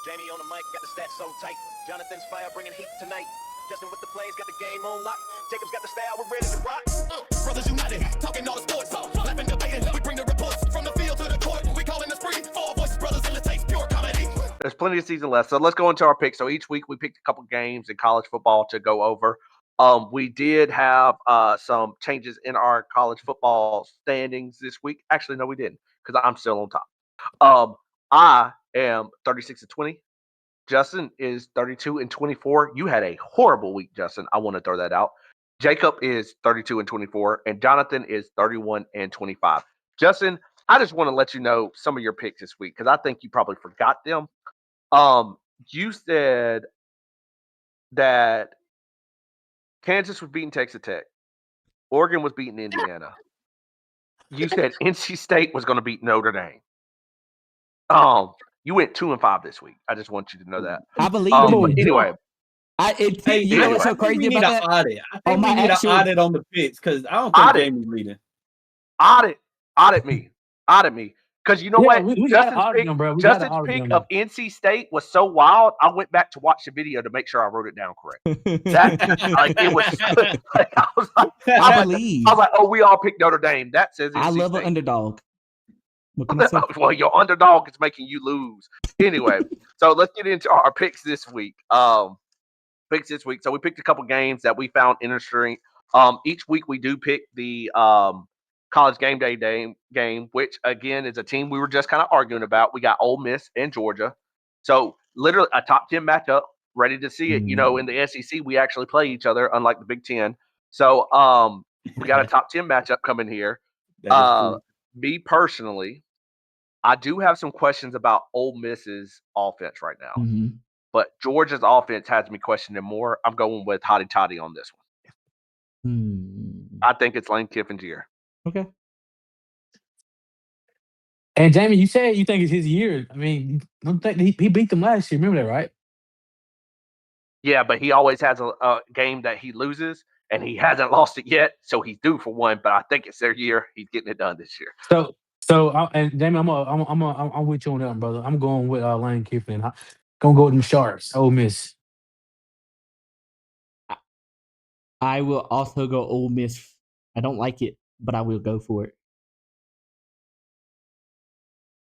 Jamie on the mic, got the stats so tight. Jonathan's fire bringing heat tonight. Justin with the plays, got the game on lock. Jacob's got the style, we're ready to rock. Brothers united, talking all the sports. Laughing, debating, we bring the reports from the field to the court. We calling the spree, four voices, brothers in the taste, pure comedy. There's plenty of season left, so let's go into our picks. So each week we picked a couple games in college football to go over. We did have some changes in our college football standings this week. Actually, no, we didn't, because I'm still on top. I am 36-20. Justin is 32-24. You had a horrible week, Justin. I want to throw that out. Jacob is 32-24, and Jonathan is 31-25. Justin, I just want to let you know some of your picks this week because I think you probably forgot them. You said that Kansas was beating Texas Tech. Oregon was beating Indiana. You said NC State was going to beat Notre Dame. You went 2-5 this week. I just want you to know that. I believe but anyway, you know what's so crazy about that? Audit. I think we need an audit on the picks because I don't think Jamie's leading. Audit me. Because you know what? Justin's pick of NC State was so wild, I went back to watch the video to make sure I wrote it down correctly. It was I was like, oh, we all picked Notre Dame. That says NC I love State. An underdog. Well, your underdog is making you lose. Anyway, so let's get into our picks this week. So we picked a couple games that we found interesting. Each week we do pick the college game day game, which again is a team we were just kind of arguing about. We got Ole Miss and Georgia. So literally a top 10 matchup, ready to see it. You know, in the SEC, we actually play each other, unlike the Big Ten. So we got a top 10 matchup coming here. Me personally, I do have some questions about Ole Miss's offense right now. Mm-hmm. But Georgia's offense has me questioning more. I'm going with Hotty Toddy on this one. I think it's Lane Kiffin's year. Okay. And Jamie, you said you think it's his year. I mean, don't think he beat them last year. Remember that, right? Yeah, but he always has a game that he loses, and he hasn't lost it yet, so he's due for one. But I think it's their year. He's getting it done this year. And Jamie, I'm with you on that one, brother. I'm going with Lane Kiffin. I'm gonna go with them Sharks. Ole Miss. I will also go Ole Miss. I don't like it, but I will go for it.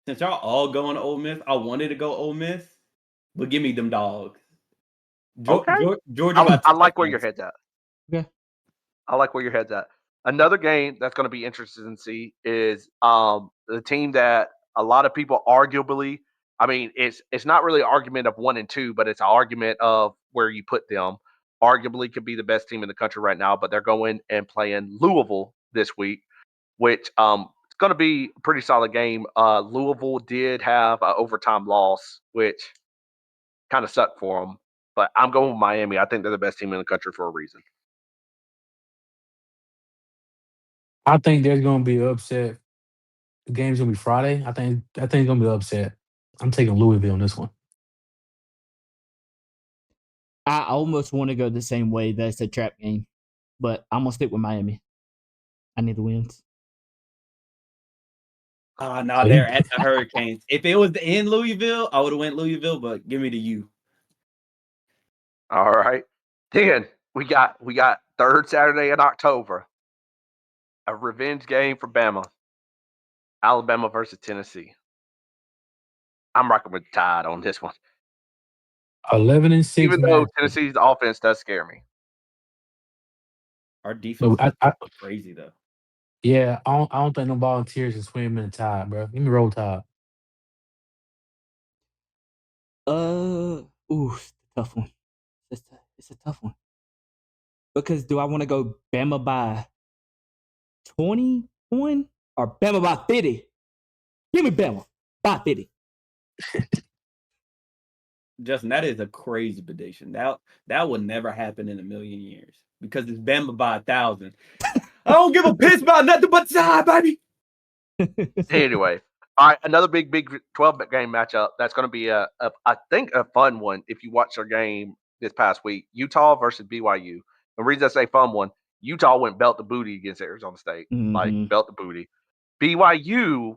Since y'all all going to Ole Miss, I wanted to go Ole Miss, but give me them dogs. Okay. Georgia. I like where your head's at. Okay. I like where your head's at. Another game that's going to be interesting to see is the team that a lot of people arguably, I mean, it's not really an argument of 1 and 2, but it's an argument of where you put them. Arguably could be the best team in the country right now, but they're going and playing Louisville this week, which it's going to be a pretty solid game. Louisville did have an overtime loss, which kind of sucked for them. But I'm going with Miami. I think they're the best team in the country for a reason. I think there's going to be an upset. The game's going to be Friday. I think it's going to be an upset. I'm taking Louisville on this one. I almost want to go the same way. That's a trap game, but I'm going to stick with Miami. I need the wins. No, they're at the Hurricanes. If it was in Louisville, I would have went Louisville, but give me the U. All right. Then we got third Saturday in October. A revenge game for Bama. Alabama versus Tennessee. I'm rocking with the Tide on this one. 11-6. Even though Tennessee's offense does scare me. Our defense is crazy though. Yeah, I don't think no Volunteers can swim in the Tide, bro. Give me Roll Tide. Tough one. It's a tough one. Because do I want to go Bama by 21 or Bama by 50? Give me Bama by 50. Justin, that is a crazy prediction. That would never happen in a million years because it's Bama by 1,000. I don't give a piss about nothing but Tide, baby. Anyway, all right, another big 12-game matchup. That's going to be I think a fun one if you watch their game this past week. Utah versus BYU. The reason I say fun one, Utah went belt the booty against Arizona State. Mm-hmm. Like belt the booty. BYU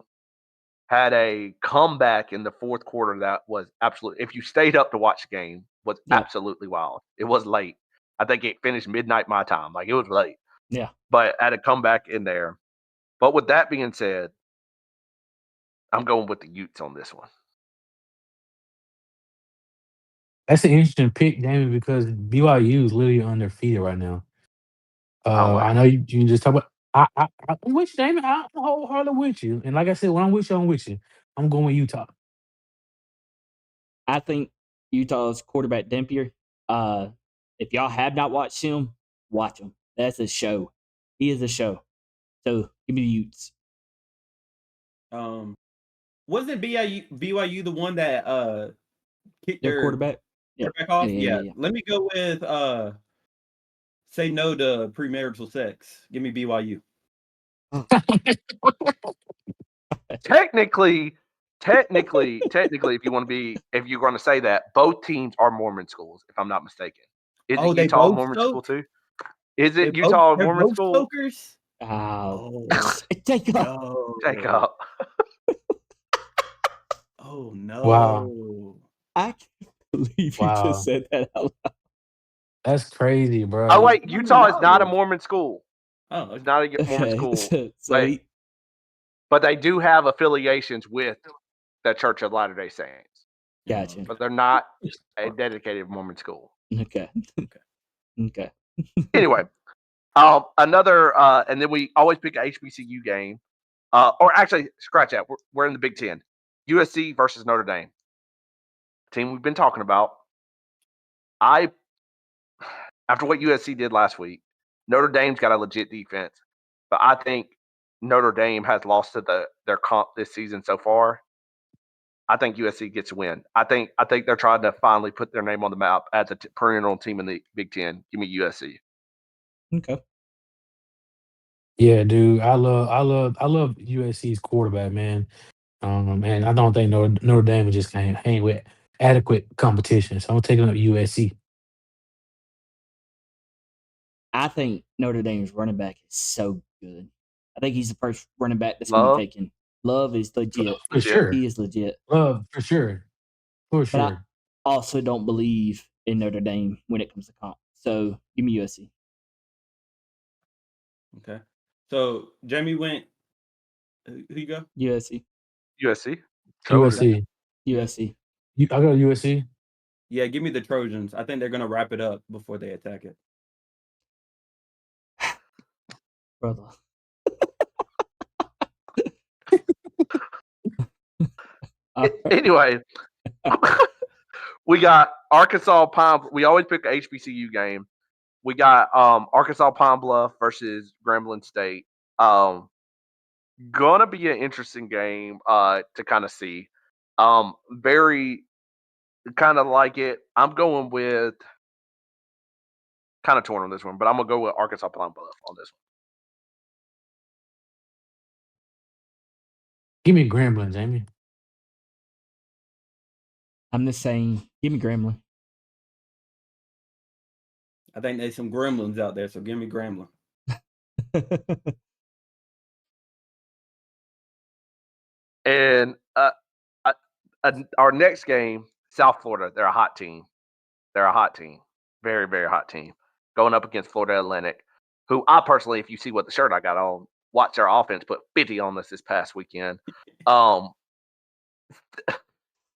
had a comeback in the fourth quarter that was absolutely. If you stayed up to watch the game, was Yeah. absolutely wild. It was late. I think it finished midnight my time. Like it was late, Yeah. but had a comeback in there. But with that being said, I'm going with the Utes on this one. That's an interesting pick, Damon, because BYU is literally undefeated right now. Oh, I wow. know you can just talk about. I'm with you, Damon. I'm wholeheartedly with you. And like I said, when I'm with you, I'm with you. I'm going with Utah. I think Utah's quarterback Dampier. If y'all have not watched him, watch him. That's a show. He is a show. So give me the Utes. Wasn't BYU the one that kicked Their their quarterback. Yeah. quarterback off? Yeah. Yeah. Let me go with say no to premarital sex. Give me BYU. Technically, if you want to be, if you're going to say that, both teams are Mormon schools, if I'm not mistaken. Is Oh, it they Utah a both Mormon school spoke? too? Is it Utah a They're Mormon both school? smokers? Oh, Oh take off. no. Jacob. Oh Wow. no. I can't believe you just Wow. said that out loud. That's crazy, bro. Oh wait, No, Utah is not a no. Mormon school. Oh, It's not a Mormon Okay. school, So but they do have affiliations with the Church of Latter-day Saints, gotcha. but they're not a dedicated Mormon school. Okay. Okay. Anyway, another, and then we always pick a HBCU game. Or actually, scratch that. We're in the Big Ten. USC versus Notre Dame. Team we've been talking about. After what USC did last week, Notre Dame's got a legit defense, but I think Notre Dame has lost to their comp this season so far. I think USC gets a win. I think they're trying to finally put their name on the map as a perennial team in the Big Ten. Give me USC. Okay. Yeah, dude. I love USC's quarterback, man. And I don't think Notre Dame just can't hang with adequate competition. So I'm taking up USC. I think Notre Dame's running back is so good. I think he's the first running back that's going to Love, be taken. Love is legit. For sure. He is legit. Love, for sure. For But I sure. also don't believe in Notre Dame when it comes to comp. So give me USC. okay. So Jamie went. Who you go? USC. USC. Trojans. USC. USC. I got USC. Yeah, give me the Trojans. I think they're gonna wrap it up before they attack it. Brother. Anyway, we got Arkansas Pine. We always pick a HBCU game. We got Arkansas Pine Bluff versus Grambling State. Gonna be an interesting game to kind of see. Very kind of like it. I'm going with kind of torn on this one, but I'm gonna go with Arkansas Pine Bluff on this one. Give me Grambling, Jamie. I'm the same. Give me Grambling. I think there's some gremlins out there, so give me Gremlin. And our next game, South Florida. They're a hot team. Very, very hot team. Going up against Florida Atlantic, who I personally, if you see what the shirt I got on, watch their offense put 50 on us this past weekend.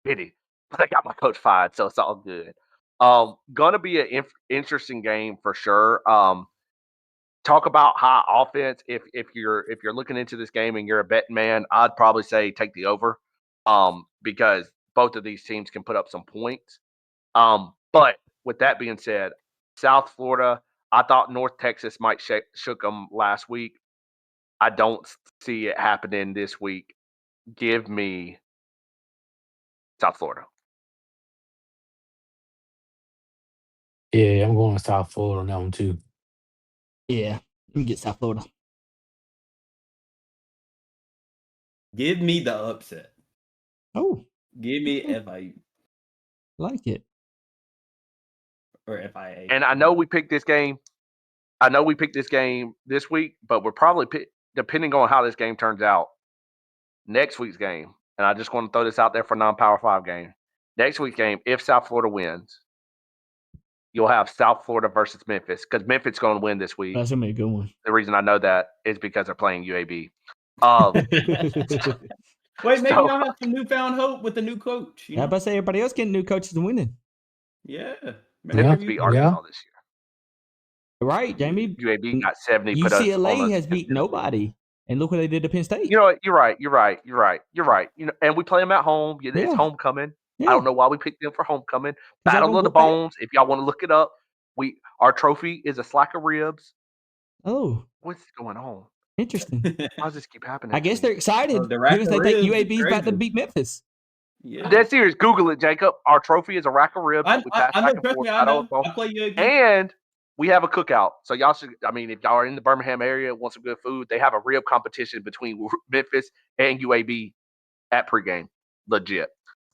50. But I got my coach fired, so it's all good. Gonna be an interesting game for sure. Talk about high offense. If you're looking into this game and you're a betting man, I'd probably say take the over. Because both of these teams can put up some points. But with that being said, South Florida, I thought North Texas might shook them last week. I don't see it happening this week. Give me South Florida. Yeah, I'm going to South Florida on that one too. Yeah. Let me get South Florida. Give me the upset. Oh, Give me FIU like it. or FIA. And I know we picked this game. This week, but we're probably depending on how this game turns out. Next week's game, and I just want to throw this out there for non-Power 5 game. Next week's game, if South Florida wins, you'll have South Florida versus Memphis because Memphis is going to win this week. That's gonna be a good one. The reason I know that is because they're playing UAB. Wait, maybe So- y'all have some newfound hope with the new coach. You Yeah, know? but say everybody else getting new coaches and winning. Yeah. Memphis beat Arkansas this Right, Jamie. year. UAB got 70. Put us on UCLA us. has beat nobody, and look what they did to Penn State. You know what? You're right. You know, and we play them at home. It's Yeah. homecoming. Yeah. I don't know why we picked them for homecoming. y'all Battle gonna of the whoop that? Bones. If y'all want to look it up, our trophy is a slack of ribs. Oh, What's going on? interesting. Why does this keep happening? I guess to me? they're excited Oh, the rack because of they think ribs is UAB's about to crazy. beat Memphis. Yeah. Dead serious. Google it, Jacob. Our trophy is a rack of ribs. that we pass I know. back and Trust forth, me, I Battle know. of the Bones. I play UAB. And we have a cookout. So y'all should, if y'all are in the Birmingham area, want some good food, they have a rib competition between Memphis and UAB at pregame. Legit.